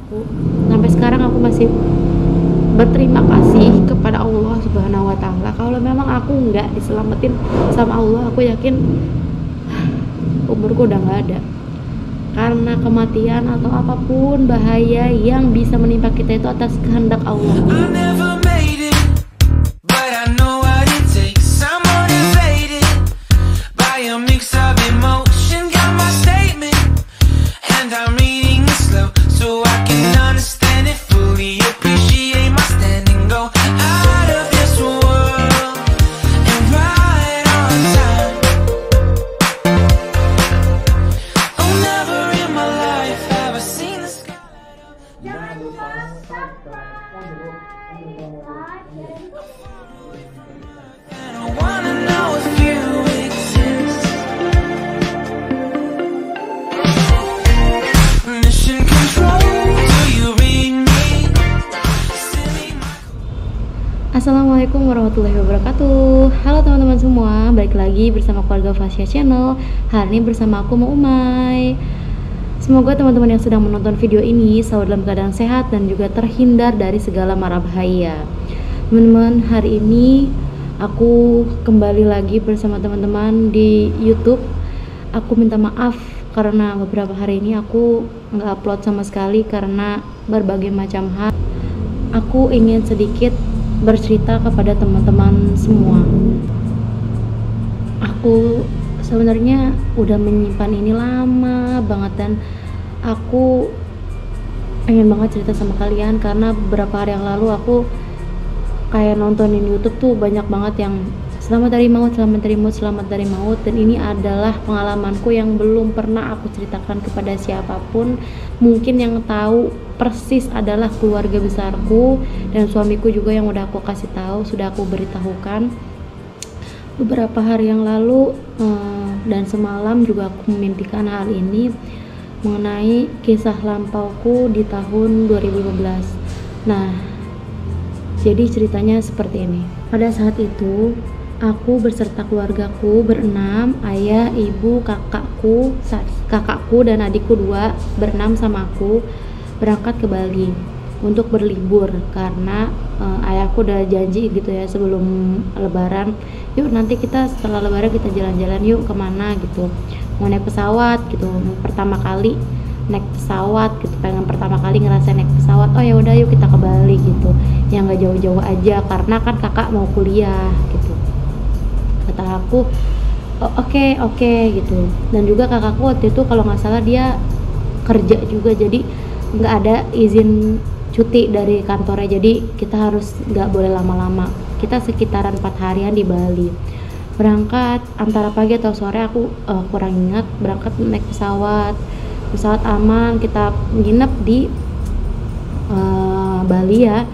aku. Sampai sekarang aku masih berterima kasih kepada Allah Subhanahu wa Ta'ala. Kalau memang aku nggak diselamatin sama Allah, aku yakin umurku udah nggak ada. Karena kematian atau apapun bahaya yang bisa menimpa kita itu atas kehendak Allah. Assalamualaikum warahmatullahi wabarakatuh. Halo teman-teman semua, balik lagi bersama keluarga Fasya Channel. Hari ini bersama aku Umay. Semoga teman-teman yang sedang menonton video ini selalu dalam keadaan sehat dan juga terhindar dari segala mara bahaya. Teman-teman, hari ini aku kembali lagi bersama teman-teman di YouTube. Aku minta maaf karena beberapa hari ini aku nggak upload sama sekali karena berbagai macam hal. Aku ingin sedikit bercerita kepada teman-teman semua. Aku sebenarnya udah menyimpan ini lama banget dan aku pengen banget cerita sama kalian karena beberapa hari yang lalu aku kayak nontonin YouTube tuh banyak banget yang selamat dari maut, selamat dari maut, selamat dari maut, dan ini adalah pengalamanku yang belum pernah aku ceritakan kepada siapapun. Mungkin yang tahu persis adalah keluarga besarku dan suamiku juga yang udah aku kasih tahu, sudah aku beritahukan beberapa hari yang lalu, dan semalam juga aku memimpikan hal ini mengenai kisah lampauku di tahun 2015. Nah, jadi ceritanya seperti ini. Pada saat itu aku beserta keluargaku berenam, ayah, ibu, kakakku dan adikku dua, berenam sama aku berangkat ke Bali untuk berlibur karena ayahku udah janji gitu ya sebelum lebaran, yuk nanti kita setelah lebaran kita jalan-jalan yuk kemana gitu, mau naik pesawat gitu, pertama kali naik pesawat gitu, pengen pertama kali ngerasain naik pesawat. Oh ya udah yuk kita ke Bali gitu, yang nggak jauh-jauh aja karena kan kakak mau kuliah gitu. Kata aku oke gitu, dan juga kakakku waktu itu kalau nggak salah dia kerja juga, jadi nggak ada izin cuti dari kantornya, jadi kita harus nggak boleh lama-lama. Kita sekitaran 4 harian di Bali, berangkat antara pagi atau sore, aku kurang ingat. Berangkat naik pesawat aman, kita nginep di Bali ya,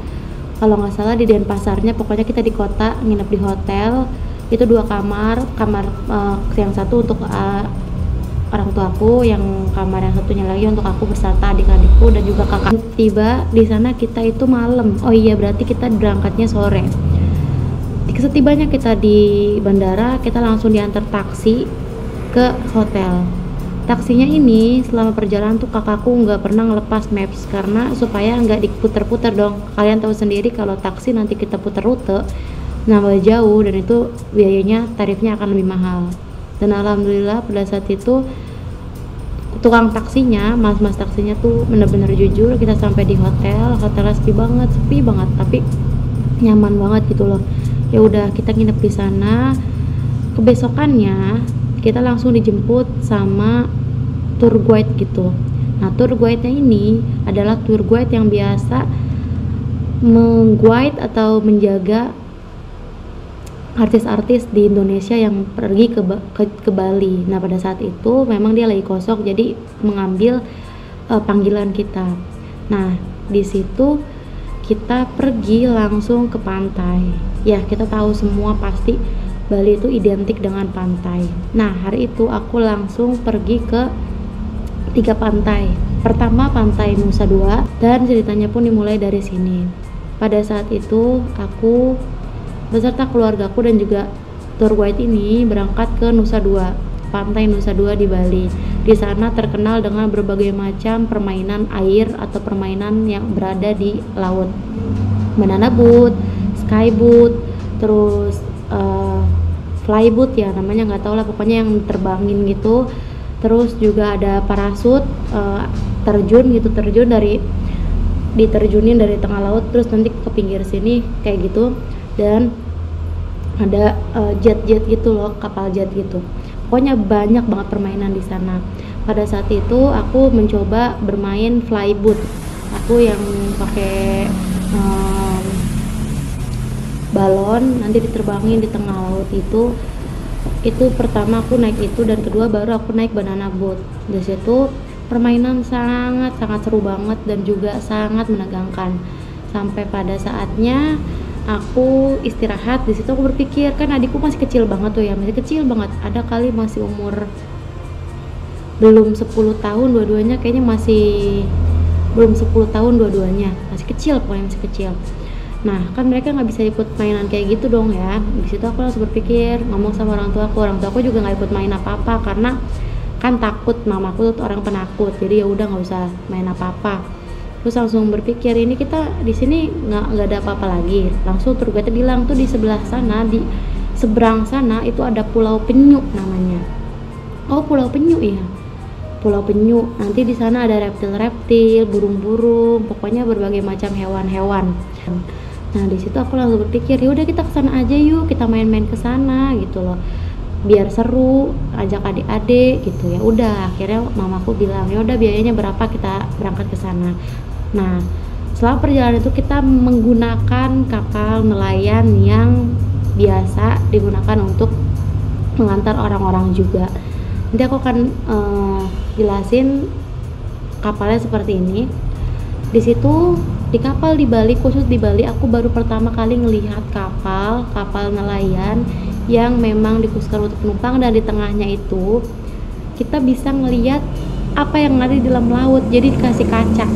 kalau nggak salah di Denpasarnya. Pokoknya kita di kota, nginep di hotel itu 2 kamar yang satu untuk orang tuaku, yang kamar yang satunya lagi untuk aku beserta adik-adikku dan juga kakak. Tiba di sana kita itu malam. Oh iya, berarti kita berangkatnya sore. Setibanya kita di bandara, kita langsung diantar taksi ke hotel. Taksinya ini selama perjalanan tuh kakakku nggak pernah ngelepas maps karena supaya nggak diputer-puter dong. Kalian tahu sendiri kalau taksi nanti kita puter rute nambah jauh dan itu biayanya, tarifnya akan lebih mahal. Dan alhamdulillah pada saat itu tukang taksinya, mas taksinya tuh bener-bener jujur. Kita sampai di hotelnya sepi banget, tapi nyaman banget gitu loh. Ya udah kita nginep di sana. Kebesokannya kita langsung dijemput sama tour guide gitu. Nah, tour guide-nya ini adalah tour guide yang biasa meng-guide atau menjaga artis-artis di Indonesia yang pergi ke Bali. Nah, pada saat itu memang dia lagi kosong, jadi mengambil panggilan kita. Nah, di situ kita pergi langsung ke pantai. Ya, kita tahu semua pasti Bali itu identik dengan pantai. Nah, hari itu aku langsung pergi ke 3 pantai. Pertama pantai Nusa Dua, dan ceritanya pun dimulai dari sini. Pada saat itu aku beserta keluargaku dan juga tour guide ini berangkat ke Nusa Dua. pantai Nusa Dua di Bali. Di sana terkenal dengan berbagai macam permainan air atau permainan yang berada di laut. Banana boat, sky boat, terus fly boat ya namanya, nggak tahu lah, pokoknya yang terbangin gitu. Terus juga ada parasut, terjun dari diterjunin dari tengah laut terus nanti ke pinggir sini kayak gitu. Dan ada jet gitu loh, kapal jet gitu. Pokoknya banyak banget permainan di sana. Pada saat itu aku mencoba bermain flyboat. Aku yang pakai balon nanti diterbangin di tengah laut itu pertama aku naik itu, dan kedua baru aku naik banana boat. Di situ permainan sangat seru banget dan juga sangat menegangkan. Sampai pada saatnya aku istirahat. Di situ aku berpikir, kan adikku masih kecil banget tuh ya, masih kecil banget, ada kali masih umur belum 10 tahun dua-duanya, kayaknya masih belum 10 tahun dua-duanya, masih kecil, pokoknya masih kecil. Nah kan mereka nggak bisa ikut mainan kayak gitu dong ya. Di situ aku langsung berpikir, ngomong sama orang tuaku juga nggak ikut main apa-apa karena kan takut, mamaku tuh orang penakut, jadi ya udah nggak usah main apa-apa. Terus langsung berpikir, ini kita di sini nggak ada apa-apa lagi. Langsung tour guide bilang tuh di sebelah sana, di seberang sana itu ada Pulau Penyu namanya. Oh Pulau Penyu ya, Pulau Penyu. Nanti di sana ada reptil-reptil, burung-burung, pokoknya berbagai macam hewan-hewan. Nah di situ aku langsung berpikir, ya udah kita kesana aja yuk, kita main-main kesana gitu loh, biar seru, ajak adik-adik gitu. Ya udah, akhirnya mamaku bilang ya udah biayanya berapa, kita berangkat ke sana. Nah selama perjalanan itu kita menggunakan kapal nelayan yang biasa digunakan untuk mengantar orang-orang juga. Nanti aku akan jelasin kapalnya seperti ini. Di situ di kapal di Bali, khusus di Bali, aku baru pertama kali ngelihat kapal nelayan yang memang dikhususkan untuk penumpang, dan di tengahnya itu kita bisa ngelihat apa yang ada di dalam laut. Jadi dikasih kaca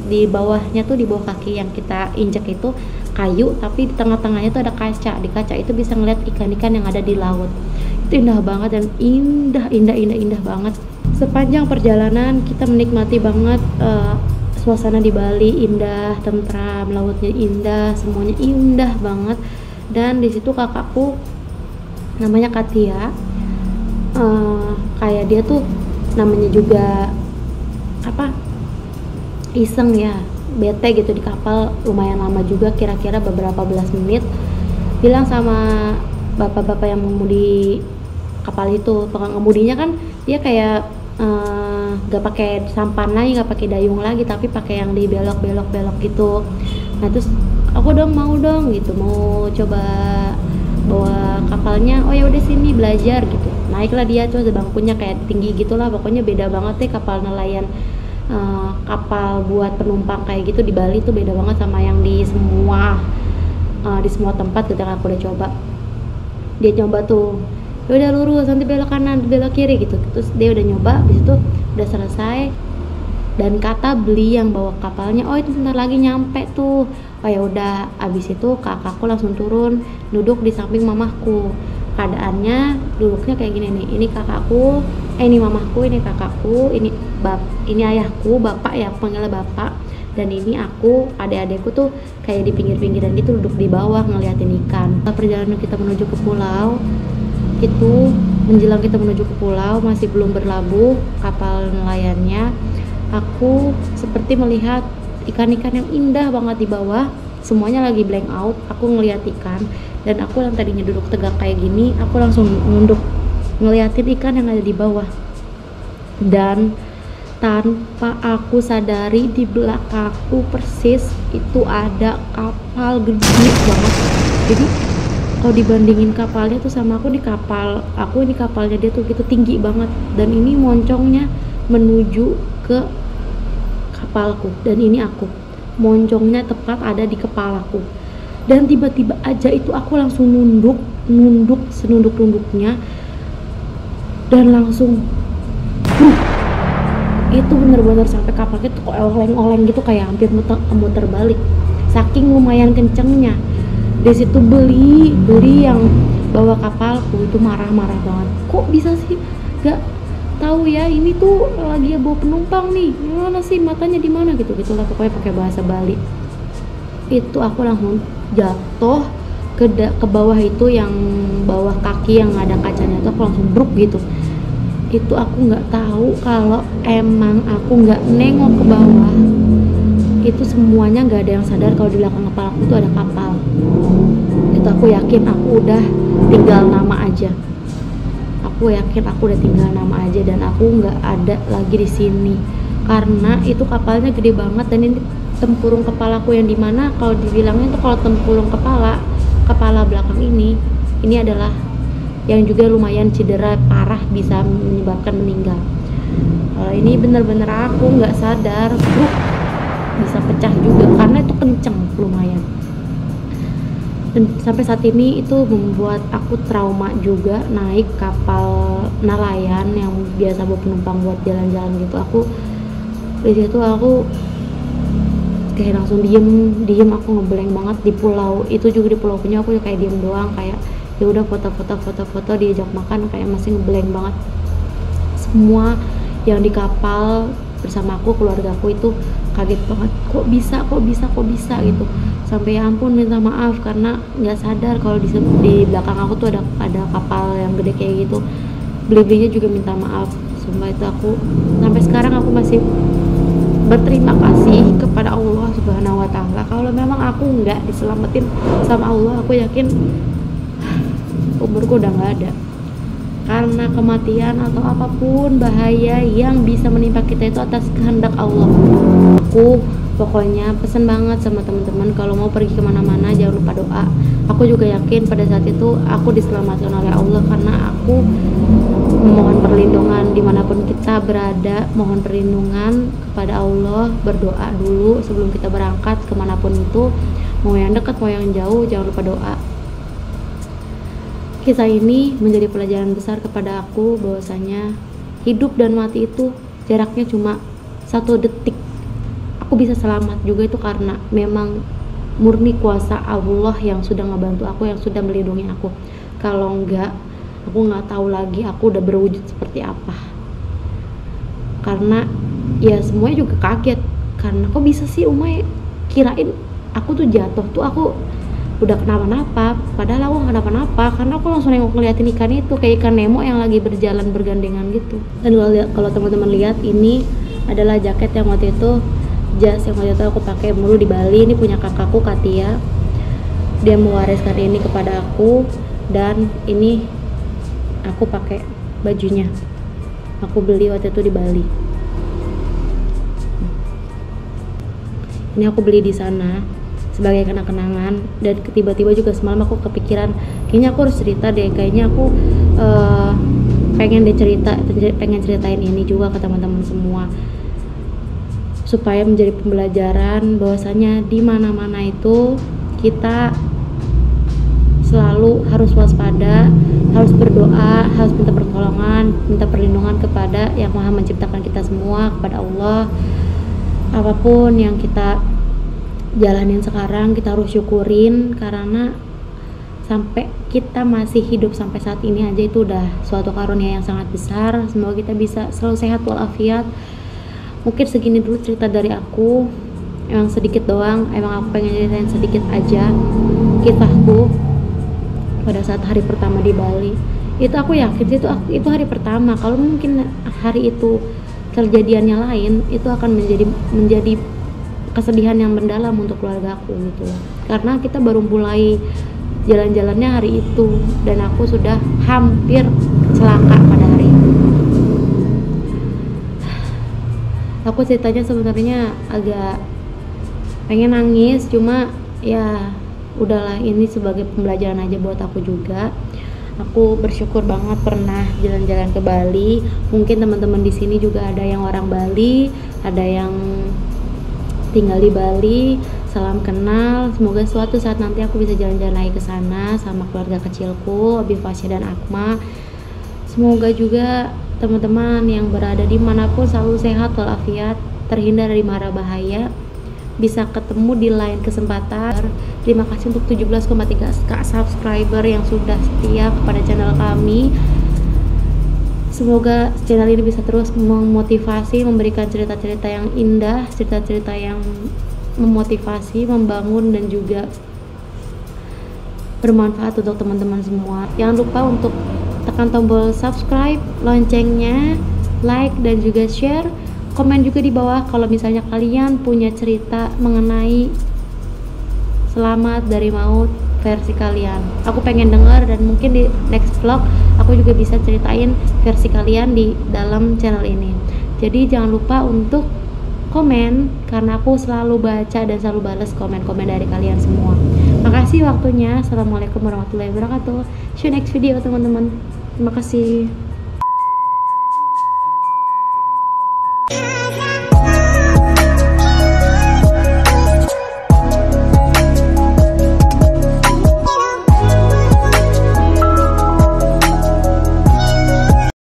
di bawahnya tuh, di bawah kaki yang kita injek itu kayu, tapi di tengah-tengahnya tuh ada kaca. Di kaca itu bisa ngeliat ikan-ikan yang ada di laut. Itu indah banget dan indah banget. Sepanjang perjalanan kita menikmati banget suasana di Bali, indah, tentram, lautnya indah, semuanya indah banget. Dan di situ kakakku namanya Katia, kayak dia tuh namanya juga iseng ya, bete gitu di kapal lumayan lama juga, kira-kira beberapa belas menit. Bilang sama bapak-bapak yang mengemudi kapal itu, pengemudinya kan dia kayak gak pakai sampan lagi, gak pakai dayung lagi, tapi pakai yang di belok gitu. Nah terus aku mau dong gitu, mau coba bawa kapalnya. Oh ya udah sini belajar gitu. Naiklah dia tuh, bangkunya kayak tinggi gitulah, pokoknya beda banget deh kapal nelayan. Kapal buat penumpang kayak gitu di Bali tuh beda banget sama yang di semua tempat gitu yang aku udah coba. Dia nyoba tuh, ya udah lurus, nanti belok kanan, belok kiri gitu. Terus dia udah nyoba, habis itu udah selesai, dan kata beli yang bawa kapalnya, oh itu sebentar lagi nyampe tuh. Oh ya udah, abis itu kakakku langsung turun, duduk di samping mamahku. Keadaannya duduknya kayak gini nih, ini kakakku, ini mamahku, ini kakakku, ini ayahku, bapak ya, aku panggilnya bapak, dan ini aku, adik-adikku tuh kayak di pinggir-pinggiran gitu, duduk di bawah ngeliatin ikan. Perjalanan kita menuju ke pulau itu, menjelang kita menuju ke pulau, masih belum berlabuh kapal nelayannya, aku seperti melihat ikan-ikan yang indah banget di bawah. Semuanya lagi blank out, aku ngeliat ikan, dan aku yang tadinya duduk tegak kayak gini, aku langsung nunduk ngeliatin ikan yang ada di bawah. Dan tanpa aku sadari, di belakangku persis itu ada kapal gede banget. Jadi kalau dibandingin kapalnya tuh sama aku, di kapal aku, ini kapalnya dia tuh gitu tinggi banget, dan ini moncongnya menuju ke kapalku, dan ini aku, moncongnya tepat ada di kepalaku. Dan tiba-tiba aja itu aku langsung nunduk senunduk-nunduknya, dan langsung itu bener-bener sampai kapalnya tuh oleng-oleng gitu, kayak hampir muter balik, saking lumayan kencengnya. Di situ beli yang bawa kapalku itu marah-marah banget, kok bisa sih gak tahu ya, ini tuh lagi bawa penumpang nih, gimana sih, matanya di mana gitu gitulah, pokoknya pakai bahasa Bali. Itu aku langsung jatuh ke bawah, itu yang bawah kaki yang ada kacanya itu aku langsung bruk gitu. Itu aku nggak tahu kalau emang aku nggak nengok ke bawah, itu semuanya nggak ada yang sadar kalau di belakang kepala aku tuh ada kapal. Itu aku yakin aku udah tinggal nama aja. Aku yakin aku udah tinggal nama aja dan aku nggak ada lagi di sini, karena itu kapalnya gede banget. Dan ini tempurung kepalaku yang dimana kalau dibilangnya tuh, kalau tempurung kepala belakang ini adalah yang juga lumayan cedera parah, bisa menyebabkan meninggal. Kalau ini bener-bener aku nggak sadar, bisa pecah juga karena itu kenceng lumayan. Dan sampai saat ini itu membuat aku trauma juga naik kapal nelayan yang biasa bawa penumpang buat jalan-jalan gitu. Aku di situ aku kayak langsung diem, aku ngeblank banget. Di pulau itu juga, di pulau punya aku kayak diem doang, kayak ya udah foto-foto diajak makan, kayak masih ngeblank banget. Semua yang di kapal bersama aku, keluarga aku itu kaget banget, kok bisa gitu. Sampai ya ampun, minta maaf karena nggak sadar kalau di belakang aku tuh ada kapal yang gede kayak gitu. Belinya juga minta maaf. Sumpah itu aku sampai sekarang aku masih berterima kasih kepada Allah Subhanahu wa Ta'ala. Kalau memang aku nggak diselamatin sama Allah, aku yakin umurku udah nggak ada. Karena kematian atau apapun bahaya yang bisa menimpa kita itu atas kehendak Allah. Aku pokoknya pesen banget sama teman-teman, kalau mau pergi kemana-mana jangan lupa doa. Aku juga yakin pada saat itu aku diselamatkan oleh Allah, karena aku memohon perlindungan dimanapun kita berada, mohon perlindungan kepada Allah, berdoa dulu sebelum kita berangkat kemanapun itu, mau yang dekat mau yang jauh, jangan lupa doa. Kisah ini menjadi pelajaran besar kepada aku bahwasanya hidup dan mati itu jaraknya cuma 1 detik. Aku bisa selamat juga itu karena memang murni kuasa Allah yang sudah ngebantu aku, yang sudah melindungi aku. Kalau enggak, aku nggak tahu lagi aku udah berwujud seperti apa. Karena ya semuanya juga kaget, karena kok bisa sih Umay kirain aku tuh jatuh tuh aku udah kenapa-napa, padahal aku nggak kenapa-napa, karena aku langsung nengok ngeliatin ikan itu kayak ikan Nemo yang lagi berjalan bergandengan gitu. Dan kalau teman-teman lihat, ini adalah jaket yang waktu itu, jas yang waktu itu aku pakai mulu di Bali. Ini punya kakakku Katia, dia mewariskan ini kepada aku, dan ini aku pakai bajunya, aku beli waktu itu di Bali. Ini aku beli di sana sebagai kenang-kenangan. Dan tiba-tiba juga semalam aku kepikiran, kayaknya aku harus cerita deh, kayaknya aku pengen ceritain ini juga ke teman-teman semua, supaya menjadi pembelajaran bahwasanya di mana-mana itu kita selalu harus waspada, harus berdoa, harus minta pertolongan, minta perlindungan kepada yang Maha menciptakan kita semua, kepada Allah. Apapun yang kita jalanin sekarang kita harus syukurin, karena sampai kita masih hidup sampai saat ini aja itu udah suatu karunia yang sangat besar. Semoga kita bisa selalu sehat walafiat. Mungkin segini dulu cerita dari aku, emang sedikit doang, emang aku pengen ceritain sedikit aja kisahku pada saat hari pertama di Bali. Itu aku yakin itu hari pertama. Kalau mungkin hari itu kejadiannya lain, itu akan menjadi kesedihan yang mendalam untuk keluarga aku gitu. Karena kita baru mulai jalan-jalannya hari itu, dan aku sudah hampir celaka pada hari itu. Aku ceritanya sebenarnya agak pengen nangis, cuma ya udahlah, ini sebagai pembelajaran aja buat aku juga. Aku bersyukur banget pernah jalan-jalan ke Bali. Mungkin teman-teman di sini juga ada yang orang Bali, ada yang tinggal di Bali. Salam kenal. Semoga suatu saat nanti aku bisa jalan-jalan lagi ke sana sama keluarga kecilku, Abi, Fasya, dan Akma. Semoga juga teman-teman yang berada dimanapun selalu sehat walafiat, terhindar dari mara bahaya. bisa ketemu di lain kesempatan. Terima kasih untuk 17,3k subscriber yang sudah setia kepada channel kami. Semoga channel ini bisa terus memotivasi, memberikan cerita-cerita yang indah, cerita-cerita yang memotivasi, membangun, dan juga bermanfaat untuk teman-teman semua. Jangan lupa untuk tekan tombol subscribe, loncengnya, like, dan juga share. Komen juga di bawah kalau misalnya kalian punya cerita mengenai Selamat dari Maut versi kalian. Aku pengen dengar, dan mungkin di next vlog aku juga bisa ceritain versi kalian di dalam channel ini. Jadi jangan lupa untuk komen, karena aku selalu baca dan selalu balas komen-komen dari kalian semua. Makasih waktunya. Assalamualaikum warahmatullahi wabarakatuh. See you next video teman-teman. Terima kasih.